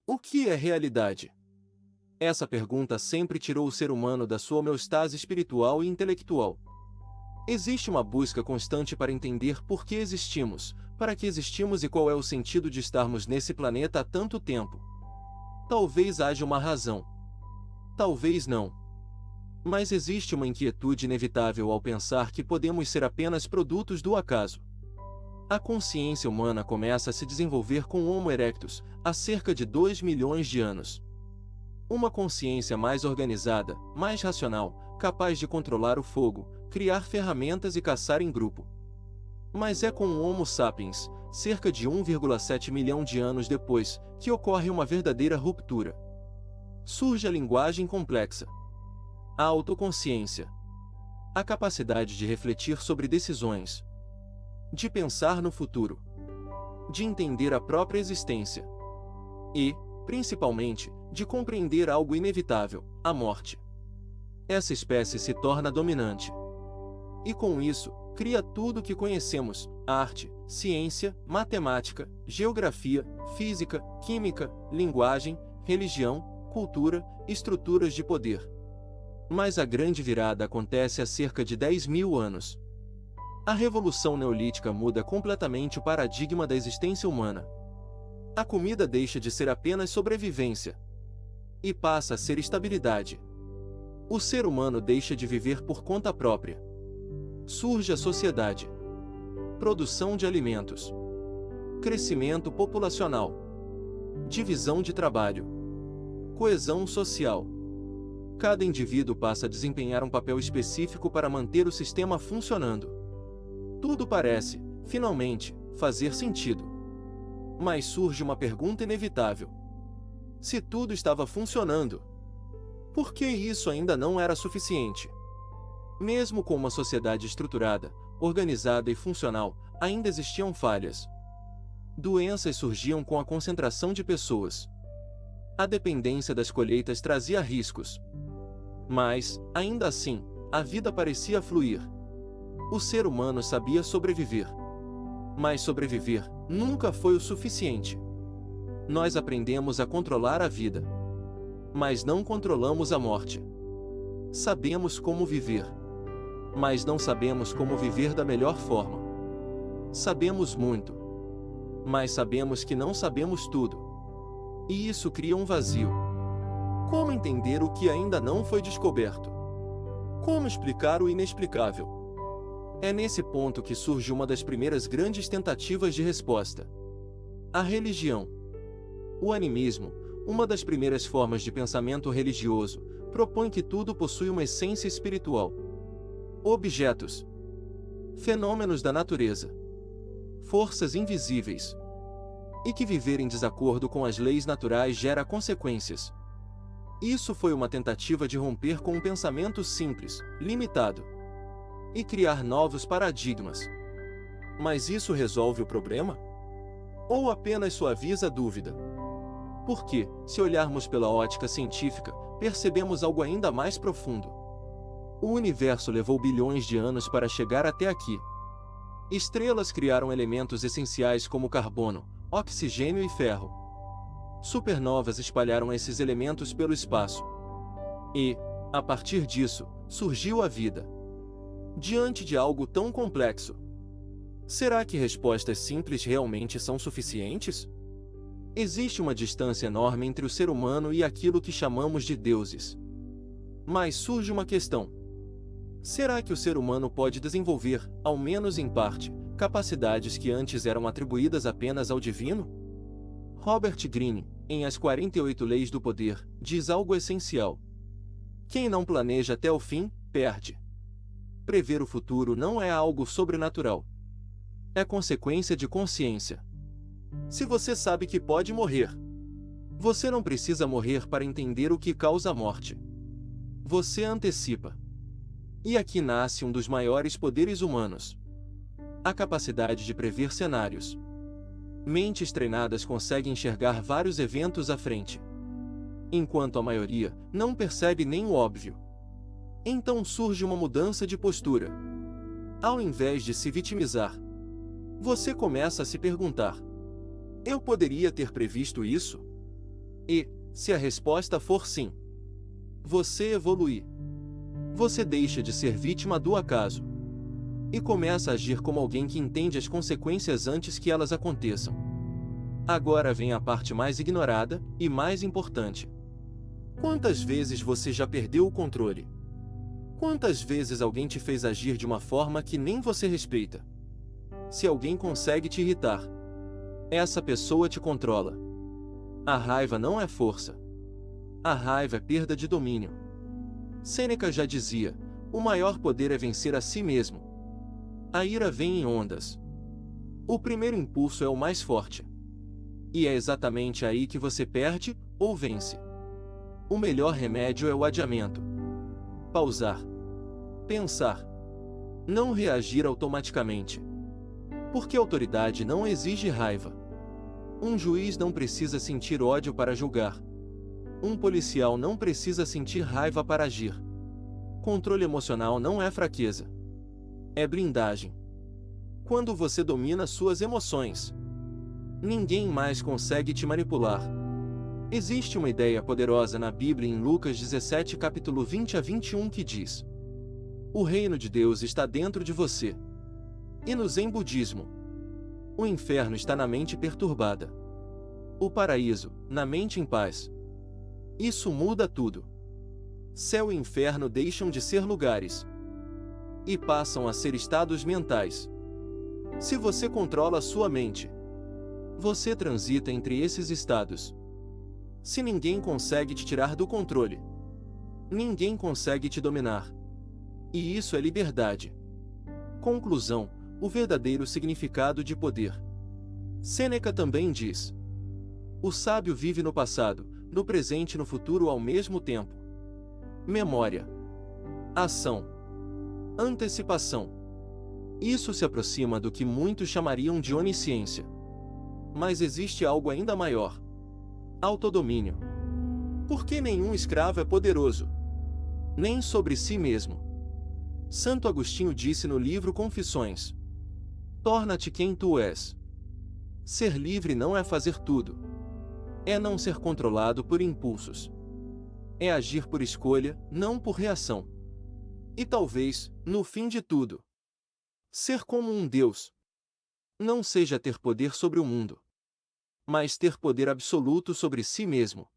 O que é realidade? Essa pergunta sempre tirou o ser humano da sua homeostase espiritual e intelectual. Existe uma busca constante para entender por que existimos, para que existimos e qual é o sentido de estarmos nesse planeta há tanto tempo. Talvez haja uma razão. Talvez não. Mas existe uma inquietude inevitável ao pensar que podemos ser apenas produtos do acaso. A consciência humana começa a se desenvolver com o Homo erectus, há cerca de 2 milhões de anos. Uma consciência mais organizada, mais racional, capaz de controlar o fogo, criar ferramentas e caçar em grupo. Mas é com o Homo sapiens, cerca de 1,7 milhão de anos depois, que ocorre uma verdadeira ruptura. Surge a linguagem complexa. A autoconsciência. A capacidade de refletir sobre decisões. De pensar no futuro. De entender a própria existência. E, principalmente, de compreender algo inevitável, a morte. Essa espécie se torna dominante. E com isso, cria tudo o que conhecemos: arte, ciência, matemática, geografia, física, química, linguagem, religião, cultura, estruturas de poder. Mas a grande virada acontece há cerca de 10 mil anos. A Revolução Neolítica muda completamente o paradigma da existência humana. A comida deixa de ser apenas sobrevivência e passa a ser estabilidade. O ser humano deixa de viver por conta própria. Surge a sociedade. Produção de alimentos. Crescimento populacional. Divisão de trabalho. Coesão social. Cada indivíduo passa a desempenhar um papel específico para manter o sistema funcionando. Tudo parece, finalmente, fazer sentido. Mas surge uma pergunta inevitável. Se tudo estava funcionando, por que isso ainda não era suficiente? Mesmo com uma sociedade estruturada, organizada e funcional, ainda existiam falhas. Doenças surgiam com a concentração de pessoas. A dependência das colheitas trazia riscos. Mas, ainda assim, a vida parecia fluir. O ser humano sabia sobreviver. Mas sobreviver nunca foi o suficiente. Nós aprendemos a controlar a vida. Mas não controlamos a morte. Sabemos como viver. Mas não sabemos como viver da melhor forma. Sabemos muito. Mas sabemos que não sabemos tudo. E isso cria um vazio. Como entender o que ainda não foi descoberto? Como explicar o inexplicável? É nesse ponto que surge uma das primeiras grandes tentativas de resposta. A religião. O animismo, uma das primeiras formas de pensamento religioso, propõe que tudo possui uma essência espiritual. Objetos. Fenômenos da natureza. Forças invisíveis. E que viver em desacordo com as leis naturais gera consequências. Isso foi uma tentativa de romper com um pensamento simples, limitado, e criar novos paradigmas. Mas isso resolve o problema? Ou apenas suaviza a dúvida? Porque, se olharmos pela ótica científica, percebemos algo ainda mais profundo. O universo levou bilhões de anos para chegar até aqui. Estrelas criaram elementos essenciais como carbono, oxigênio e ferro. Supernovas espalharam esses elementos pelo espaço. E, a partir disso, surgiu a vida. Diante de algo tão complexo, será que respostas simples realmente são suficientes? Existe uma distância enorme entre o ser humano e aquilo que chamamos de deuses. Mas surge uma questão. Será que o ser humano pode desenvolver, ao menos em parte, capacidades que antes eram atribuídas apenas ao divino? Robert Greene, em As 48 Leis do Poder, diz algo essencial. Quem não planeja até o fim, perde. Prever o futuro não é algo sobrenatural. É consequência de consciência. Se você sabe que pode morrer, você não precisa morrer para entender o que causa a morte. Você antecipa. E aqui nasce um dos maiores poderes humanos: a capacidade de prever cenários. Mentes treinadas conseguem enxergar vários eventos à frente, enquanto a maioria não percebe nem o óbvio. Então surge uma mudança de postura. Ao invés de se vitimizar, você começa a se perguntar: eu poderia ter previsto isso? E, se a resposta for sim, você evolui. Você deixa de ser vítima do acaso e começa a agir como alguém que entende as consequências antes que elas aconteçam. Agora vem a parte mais ignorada e mais importante. Quantas vezes você já perdeu o controle? Quantas vezes alguém te fez agir de uma forma que nem você respeita? Se alguém consegue te irritar, essa pessoa te controla. A raiva não é força. A raiva é perda de domínio. Sêneca já dizia: o maior poder é vencer a si mesmo. A ira vem em ondas. O primeiro impulso é o mais forte. E é exatamente aí que você perde ou vence. O melhor remédio é o adiamento. Pausar. Pensar. Não reagir automaticamente. Porque autoridade não exige raiva. Um juiz não precisa sentir ódio para julgar. Um policial não precisa sentir raiva para agir. Controle emocional não é fraqueza. É blindagem. Quando você domina suas emoções, ninguém mais consegue te manipular. Existe uma ideia poderosa na Bíblia em Lucas 17, capítulo 20 a 21 que diz: o reino de Deus está dentro de você. E no Zen budismo, o inferno está na mente perturbada. O paraíso, na mente em paz. Isso muda tudo. Céu e inferno deixam de ser lugares e passam a ser estados mentais. Se você controla sua mente, você transita entre esses estados. Se ninguém consegue te tirar do controle, ninguém consegue te dominar. E isso é liberdade. Conclusão: o verdadeiro significado de poder. Sêneca também diz: o sábio vive no passado, no presente e no futuro ao mesmo tempo. Memória. Ação. Antecipação. Isso se aproxima do que muitos chamariam de onisciência. Mas existe algo ainda maior: autodomínio. Porque nenhum escravo é poderoso, nem sobre si mesmo. Santo Agostinho disse no livro Confissões: torna-te quem tu és. Ser livre não é fazer tudo. É não ser controlado por impulsos. É agir por escolha, não por reação. E talvez, no fim de tudo, ser como um Deus. Não seja ter poder sobre o mundo, mas ter poder absoluto sobre si mesmo.